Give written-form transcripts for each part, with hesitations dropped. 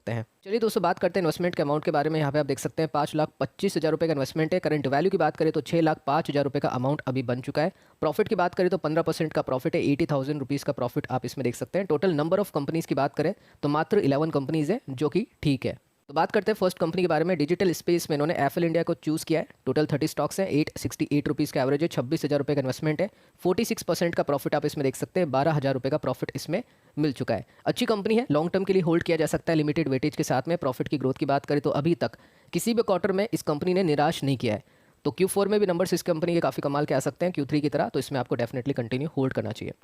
सकते हैं। चलिए दोस्तों, बात करते हैं इन्वेस्टमेंट के अमाउंट के बारे में। यहाँ पे आप देख सकते हैं 5,25,000 रुपये का इन्वेस्टमेंट है। करंट वैल्यू की बात करें तो 6,05,000 रुपये का अमाउंट अभी बन चुका है। प्रॉफिट की बात करें तो 15% का प्रॉफिट है, 80,000 रुपीज़ का प्रॉफिट आप इसमें देख सकते हैं। टोटल नंबर ऑफ कंपनीज़ की बात करें तो मात्र 11 कंपनीज़ है, जो कि ठीक है। तो बात करते हैं फर्स्ट कंपनी के बारे में। डिजिटल स्पेस में इन्होंने एफएल इंडिया को चूज़ किया है। टोटल 30 स्टॉक्स हैं, 868 रुपीज़ का एवरेज है, 26,000 रुपये का इन्वेस्टमेंट है, 46% का प्रॉफिट आप इसमें देख सकते हैं, 12,000 रुपये का प्रॉफिट इसमें मिल चुका है। अच्छी कंपनी है, लॉन्ग टर्म के लिए होल्ड किया जा सकता है लिमिटेड वेटेज के साथ में। प्रॉफिट की ग्रोथ की बात करें तो अभी तक किसी भी क्वार्टर में इस कंपनी ने निराश नहीं किया है। तो Q4 में भी नंबर्स इस कंपनी के काफ़ी कमाल के आ सकते हैं Q3 की तरह, तो इसमें आपको डेफिनेटली कंटिन्यू होल्ड करना चाहिए।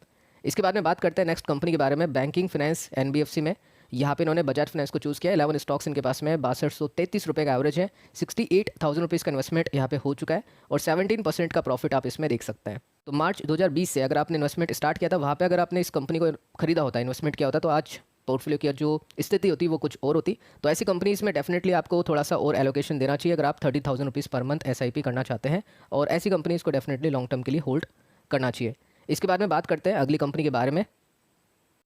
इसके बाद में बात करते हैं नेक्स्ट कंपनी के बारे में। बैंकिंग फाइनेंस NBFC में यहाँ पे इन्होंने बजाज फाइनेंस को चूज़ किया। 11 स्टॉक्स इनके पास में है, 6233 रुपये का एवरेज है, 68,000 रुपीज़ का इन्वेस्टमेंट यहाँ पे हो चुका है और 17% का प्रॉफिट आप इसमें देख सकते हैं। तो मार्च 2020 से अगर आपने इन्वेस्टमेंट स्टार्ट किया था, वहाँ पे अगर आपने इस कंपनी को खरीदा होता, इन्वेस्टमेंट किया होता, तो आज पोर्टफोलियो की जो स्थिति होती वो कुछ और होती। तो ऐसी कंपनीज़ में डेफिनेटली आपको थोड़ा सा और एलोकेशन देना चाहिए अगर आप 30,000 रुपीज़ पर मंथ SIP करना चाहते हैं, और ऐसी कंपनीज़ को डेफिनेटली लॉन्ग टर्म के लिए होल्ड करना चाहिए। इसके बाद में बात करते हैं अगली कंपनी के बारे में।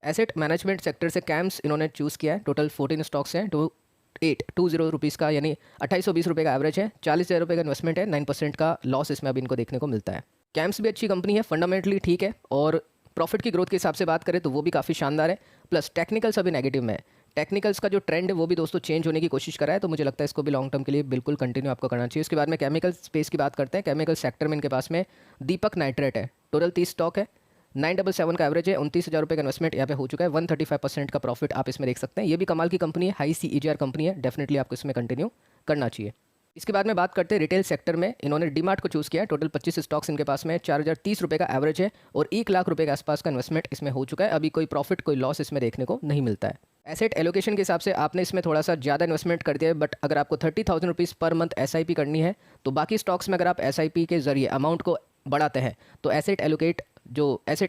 एसेट मैनेजमेंट सेक्टर से कैम्स इन्होंने चूज़ किया है। टोटल 14 स्टॉक्स हैं, 2820 रुपीज़ का, यानी 2820 रुपये का एवरेज है, 40,000 रुपये का इन्वेस्टमेंट है, 9% का लॉस इसमें अभी इनको देखने को मिलता है। कैम्स भी अच्छी कंपनी है, फंडामेंटली ठीक है, और प्रॉफिट की ग्रोथ के हिसाब से बात करें तो वो भी काफ़ी शानदार है। प्लस टेक्निकल्स अभी नेगेटिव में है। टेक्निकल्स का जो ट्रेंड है वो भी दोस्तों चेंज होने की कोशिश कर रहा है, तो मुझे लगता है इसको भी लॉन्ग टर्म के लिए बिल्कुल कंटिन्यू आपको करना चाहिए। इसके बाद में केमिकल स्पेस की बात करते हैं। केमिकल सेक्टर में इनके पास में दीपक नाइट्रेट है। टोटल 30 स्टॉक है, 977 का एवरेज है, 29,000 रुपये का इन्वेस्टमेंट यहाँ पे हो चुका है, 135% का प्रॉफिट आप इसमें देख सकते हैं। ये भी कमाल की कंपनी है, हाई CAGR कंपनी है, डेफिनेटली आपको इसमें कंटिन्यू करना चाहिए। इसके बाद में बात करते हैं रिटेल सेक्टर में। इन्होंने डीमार्ट को चूज़ किया है। टोटल 25 स्टॉक्स इनके पास में 4,030 रुपये का एवरेज है और 1 लाख रुपये के आसपास का इन्वेस्टमेंट इसमें हो चुका है। अभी कोई प्रॉफिट कोई लॉस इसमें देखने को नहीं मिलता है। एसेट एलोकेशन के हिसाब से आपने इसमें थोड़ा सा ज़्यादा इन्वेस्टमेंट कर दिया है, बट अगर आपको 30,000 रुपीज़ पर मंथ SIP करनी है तो बाकी स्टॉक्स में अगर आप SIP के जरिए अमाउंट को बढ़ाते हैं तो एसेट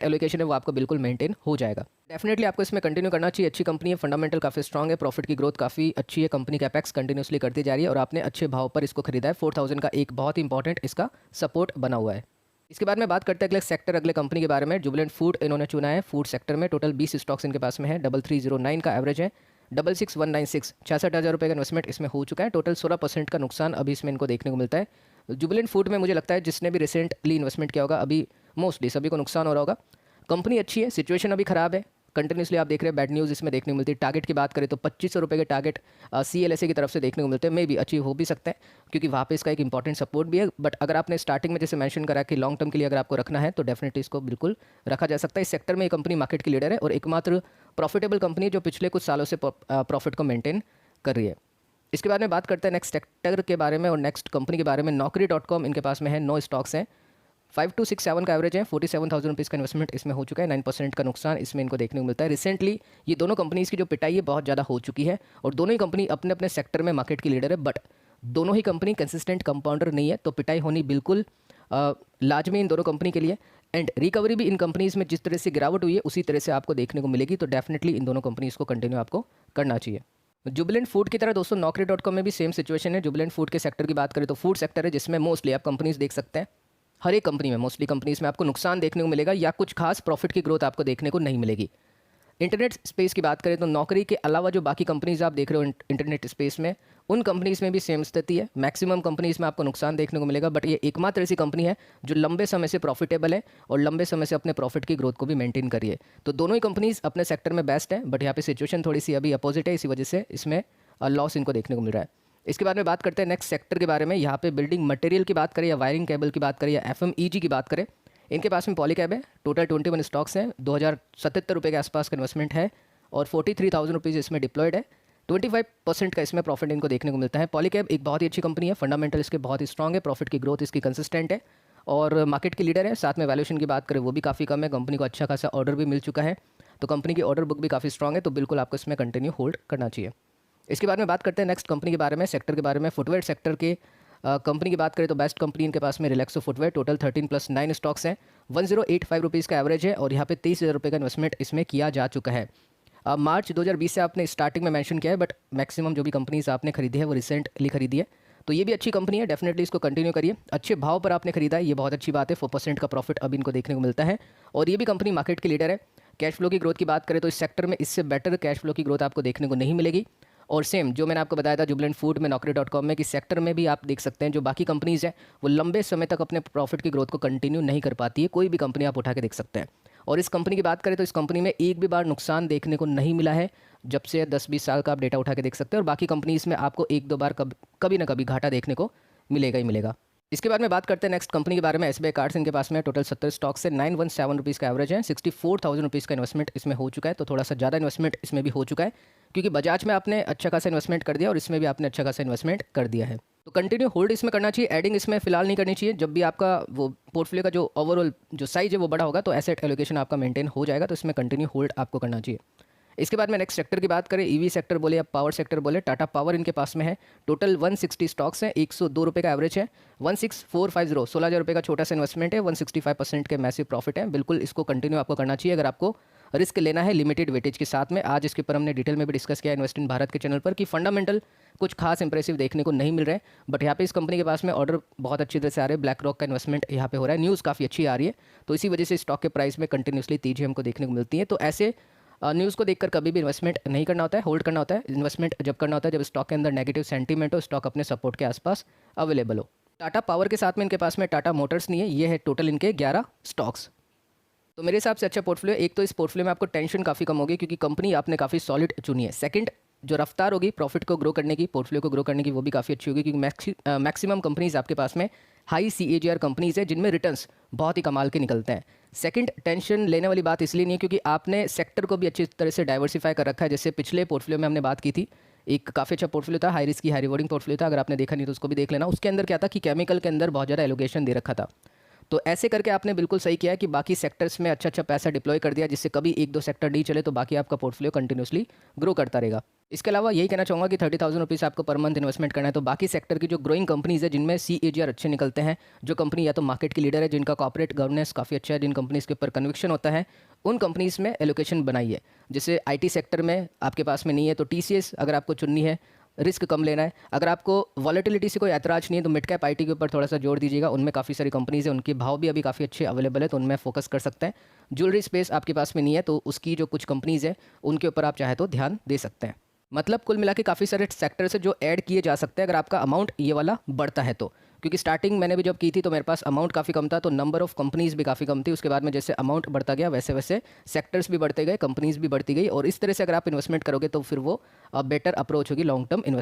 एलोकेशन है वो आपको बिल्कुल मेंटेन हो जाएगा। डेफिनेटली आपको इसमें कंटिन्यू करना चाहिए। अच्छी कंपनी है, फंडामेंटल काफ़ी स्ट्रॉग है, प्रॉफिट की ग्रोथ काफ़ी अच्छी है, कंपनी का कैपेक्स कंटिन्यूसली करती जा रही है और आपने अच्छे भाव पर इसको खरीदा है। 4,000 का एक बहुत ही इंपॉर्टेंट इसका सपोर्ट बना हुआ है। इसके बाद में बात करते हैं अगले सेक्टर, अगले कंपनी के बारे में। जुबिलेंट फूड इन्होंने चुना है। फूड सेक्टर में टोटल 20 स्टॉक्स इनके पास में है, 3309 का एवरेज है, 66,196, 66,000 रुपये का इन्वेस्टमेंट इसमें हो चुका है। टोटल 16% का नुकसान अभी इसमें इनको देखने को मिलता है। जुबिलेंट फूड में मुझे लगता है जिसने भी रिसेंटली इन्वेस्टमेंट किया होगा, अभी मोस्टली सभी को नुकसान हो रहा होगा। कंपनी अच्छी है, सिचुएशन अभी ख़राब है, कंटिन्यूसली आप देख रहे हैं बैड न्यूज़ इसमें देखने को मिलती है। टारगेट की बात करें तो 2500 रुपये के टारगेट CLSA की तरफ से देखने को मिलते हैं। मे भी अचीव हो भी सकते हैं क्योंकि वहाँ पे इसका एक इंपॉर्टेंट सपोर्ट भी है। बट अगर आपने स्टार्टिंग में जैसे मेंशन करा कि लॉन्ग टर्म के लिए अगर आपको रखना है तो डेफिनेटली इसको बिल्कुल रखा जा सकता है। इस सेक्टर में ये कंपनी मार्केट की लीडर है और एकमात्र प्रॉफिटेबल कंपनी है जो पिछले कुछ सालों से प्रॉफिट को मेंटेन कर रही है। इसके बाद में बात करते हैं नेक्स्ट सेक्टर के बारे में और नेक्स्ट कंपनी के बारे में। Naukri.com इनके पास में है, 9 स्टॉक्स हैं, 5267 का एवरेज है, 47,000 रुपीज़ का इन्वेस्टमेंट इसमें हो चुका है, 9% का नुकसान इसमें इनको देखने को मिलता है। रिसेंटली ये दोनों कंपनीज़ की जो पिटाई है बहुत ज़्यादा हो चुकी है और दोनों ही कंपनी अपने अपने सेक्टर में मार्केट की लीडर है, बट दोनों ही कंपनी कंसिस्टेंट कंपाउंडर नहीं है, तो पिटाई होनी बिल्कुल लाजमी इन दोनों कंपनी के लिए। एंड रिकवरी भी इन कंपनीज़ में जिस तरह से गिरावट हुई है उसी तरह से आपको देखने को मिलेगी, तो डेफिनेटली इन दोनों कंपनीज़ को कंटिन्यू आपको करना चाहिए। जुबिलेंट फूड की तरह दोस्तों Naukri.com में भी सेम सिचुएशन है। जुबिलेंट फूड के सेक्टर की बात करें तो फूड सेक्टर है जिसमें मोस्टली आप कंपनीज देख सकते हैं। हर एक कंपनी में मोस्टली कंपनीज में आपको नुकसान देखने को मिलेगा या कुछ खास प्रॉफिट की ग्रोथ आपको देखने को नहीं मिलेगी। इंटरनेट स्पेस की बात करें तो नौकरी के अलावा जो बाकी कंपनीज आप देख रहे हो इंटरनेट स्पेस में, उन कंपनीज में भी सेम स्थिति है। मैक्सिमम कंपनीज में आपको नुकसान देखने को मिलेगा, बट ये एकमात्र ऐसी कंपनी है जो लंबे समय से प्रॉफिटेबल है और लंबे समय से अपने प्रॉफिट की ग्रोथ को भी मेंटेन करी है। तो दोनों ही कंपनीज अपने सेक्टर में बेस्ट है, बट यहाँ पे सिचुएशन थोड़ी सी अभी अपोजिट है, इसी वजह से इसमें लॉस इनको देखने को मिल रहा है। इसके बाद में बात करते हैं नेक्स्ट सेक्टर के बारे में। यहाँ पे बिल्डिंग मटेरियल की बात करें या वायरिंग केबल की बात करें या FMEG की बात करें, इनके पास में पॉलीकैब है। टोटल 21 स्टॉक्स हैं, 2,077 रुपये के आसपास का इन्वेस्टमेंट है और 43,000 रुपीज़ इसमें डिप्लॉयड है। 25% का इसमें प्रॉफिट इनको देखने को मिलता है। पॉलीकैब एक बहुत ही अच्छी कंपनी है, फंडामेंटल इसके बहुत ही स्ट्रॉग है, प्रॉफिट की ग्रोथ इसकी कंसिस्टेंट है और मार्केट की लीडर है। साथ में वैल्यूएशन की बात करें वो भी काफ़ी कम है, कंपनी को अच्छा खासा ऑर्डर भी मिल चुका है, तो कंपनी की ऑर्डर बुक भी काफ़ी स्ट्रॉग है, तो बिल्कुल आपको इसमें कंटिन्यू होल्ड करना चाहिए। इसके बाद में बात करते हैं नेक्स्ट कंपनी के बारे में, सेक्टर के बारे में। फुटवेयर सेक्टर के कंपनी की बात करें तो बेस्ट कंपनी इनके पास में रिलैक्सो फुटवेयर। टोटल 13+9 स्टॉक्स हैं, 1085 रुपीज़ का एवरेज है और यहाँ पे 23,000 रुपये का इन्वेस्टमेंट इसमें किया जा चुका है। मार्च 2020 से आपने स्टार्टिंग में मेंशन किया है, बट मैक्सिमम जो भी कंपनीज आपने खरीदी है वो रिसेंटली खरीदी है, तो ये भी अच्छी कंपनी है, डेफिनेटली इसको कंटिन्यू करिए। अच्छे भाव पर आपने खरीदा है, ये बहुत अच्छी बात है। 4% का प्रॉफिट अब इनको देखने को मिलता है और ये भी कंपनी मार्केट की लीडर है। कैश फ्लो की ग्रोथ की बात करें तो इस सेक्टर में इससे बेटर कैश फ्लो की ग्रोथ आपको देखने को नहीं मिलेगी और सेम जो मैंने आपको बताया था जुबिलेंट फूड में, naukri.com में, कि सेक्टर में भी आप देख सकते हैं जो बाकी कंपनीज़ हैं वो लंबे समय तक अपने प्रॉफिट की ग्रोथ को कंटिन्यू नहीं कर पाती है। कोई भी कंपनी आप उठा के देख सकते हैं। और इस कंपनी की बात करें तो इस कंपनी में एक भी बार नुकसान देखने को नहीं मिला है जब से 10-20 साल का आप डेटा उठा के देख सकते हैं। और बाकी कंपनीज़ में आपको 1-2 बार कभी ना कभी घाटा देखने को मिलेगा ही मिलेगा। इसके बाद में बात करते हैं नेक्स्ट कंपनी के बारे में। एसबीआई कार्ड्स इनके पास में टोटल 70 स्टॉक्स है, 917 रुपीज़ का एवरेज है, 64,000 रुपीज़ का इन्वेस्टमेंट इसमें हो चुका है। तो थोड़ा सा ज़्यादा इन्वेस्टमेंट इसमें भी हो चुका है क्योंकि बजाज में आपने अच्छा खासा इन्वेस्टमेंट कर दिया और इसमें भी आपने अच्छा खासा इन्वेस्टमेंट कर दिया है। तो कंटिन्यू होल्ड इसमें करना चाहिए, एडिंग इसमें फिलहाल नहीं करनी चाहिए। जब भी आपका वो पोर्टफोलियो का जो ओवरऑल जो साइज है वो बड़ा होगा तो एसेट एलोकेशन आपका मेंटेन हो जाएगा, तो इसमें कंटिन्यू होल्ड आपको करना चाहिए। इसके बाद में नेक्स्ट सेक्टर की बात करें, ईवी सेक्टर बोले या पावर सेक्टर बोले, टाटा पावर इनके पास में है। टोटल 160 स्टॉक्स हैं, 102 रुपये का एवरेज है, 16450 16,000 रुपये का छोटा सा इन्वेस्टमेंट है, 165% के मैसिव प्रॉफिट है। बिल्कुल इसको कंटिन्यू आपको करना चाहिए अगर आपको रिस्क लेना है लिमिटेड वेटेज के साथ में। आज इसके ऊपर हमने डिटेल में भी डिस्कस किया इन्वेस्ट इन भारत के चैनल पर कि फंडामेंटल कुछ खास इंप्रेसिव देखने को नहीं मिल रहे हैं, बट यहाँ पे इस कंपनी के पास में ऑर्डर बहुत अच्छी तरह से आ रहे हैं। ब्लैक रॉक का इन्वेस्टमेंट यहाँ पे हो रहा है, न्यूज़ काफ़ी अच्छी आ रही है, तो इसी वजह से स्टॉक के प्राइस में कंटिन्यूसली तेजी हमको देखने को मिलती है। तो ऐसे न्यूज़ को देखकर कभी भी इन्वेस्टमेंट नहीं करना होता है, होल्ड करना होता है। इन्वेस्टमेंट जब करना होता है जब स्टॉक के अंदर नेगेटिव सेंटीमेंट हो, स्टॉक अपने सपोर्ट के आसपास अवेलेबल हो। टाटा पावर के साथ में इनके पास में टाटा मोटर्स नहीं है, ये है टोटल इनके 11 स्टॉक्स। तो मेरे हिसाब से अच्छा पोर्टफोलियो। एक तो इस पोर्टफोलियो में आपको टेंशन काफ़ी कम होगी क्योंकि कंपनी आपने काफ़ी सॉलिड चुनी है। सेकंड, जो रफ्तार होगी प्रॉफिट को ग्रो करने की, पोर्टफोलियो को ग्रो करने की, वो भी काफ़ी अच्छी होगी क्योंकि मैक्सिमम कंपनीज आपके पास में हाई CAGR कंपनीज है जिनमें रिटर्न्स बहुत ही कमाल के निकलते हैं। सेकंड, टेंशन लेने वाली बात इसलिए नहीं है क्योंकि आपने सेक्टर को भी अच्छी तरह से डाइवर्सिफाई कर रखा है। जैसे पिछले पोर्टफोलियो में हमने बात की थी, एक काफ़ी अच्छा पोर्टफोलियो था, हाई रिस्क की हाई रिवॉर्डिंग पोर्टफोलियो था। अगर आपने देखा नहीं तो उसको भी देख लेना। उसके अंदर क्या था कि केमिकल के अंदर बहुत ज़्यादा एलोकेशन दे रखा था। तो ऐसे करके आपने बिल्कुल सही किया है कि बाकी सेक्टर्स में अच्छा अच्छा पैसा डिप्लॉय कर दिया, जिससे कभी 1-2 सेक्टर नहीं चले तो बाकी आपका पोर्टफोलियो कंटिन्यूसली ग्रो करता रहेगा। इसके अलावा यही कहना चाहूँगा कि 30,000 रुपीज़ आपको पर मंथ इन्वेस्टमेंट करना है तो बाकी सेक्टर की जो ग्रोइंग कंपनीज है जिनमें CAGR अच्छे निकलते हैं, जो कंपनी या तो मार्केट की लीडर है, जिनका कॉर्पोरेट गवर्नेंस काफ़ी अच्छा है, जिन कंपनीज के ऊपर कन्विक्शन होता है, उन कंपनीज में एलोकेशन बनाइए। जैसे IT सेक्टर में आपके पास में नहीं है तो TCS अगर आपको चुननी है, रिस्क कम लेना है। अगर आपको वॉलेटिलिटी से कोई ऐतराज नहीं है तो मिड कैप IT के ऊपर थोड़ा सा जोड़ दीजिएगा, उनमें काफ़ी सारी कंपनीज है, उनके भाव भी अभी काफ़ी अच्छे अवेलेबल है तो उनमें फोकस कर सकते हैं। ज्वेलरी स्पेस आपके पास में नहीं है तो उसकी जो कुछ कंपनीज है उनके ऊपर आप चाहे तो ध्यान दे सकते हैं। मतलब कुल मिला के काफ़ी सारे सेक्टर से जो ऐड किए जा सकते हैं अगर आपका अमाउंट ये वाला बढ़ता है तो। क्योंकि स्टार्टिंग मैंने भी जब की थी तो मेरे पास अमाउंट काफ़ी कम था तो नंबर ऑफ कंपनीज भी काफ़ी कम थी। उसके बाद में जैसे अमाउंट बढ़ता गया वैसे वैसे सेक्टर्स भी बढ़ते गए, कंपनीज भी बढ़ती गई, और इस तरह से अगर आप इन्वेस्टमेंट करोगे तो फिर वो बेटर अप्रोच होगी लॉन्ग टर्म इन्वेस्टमेंट।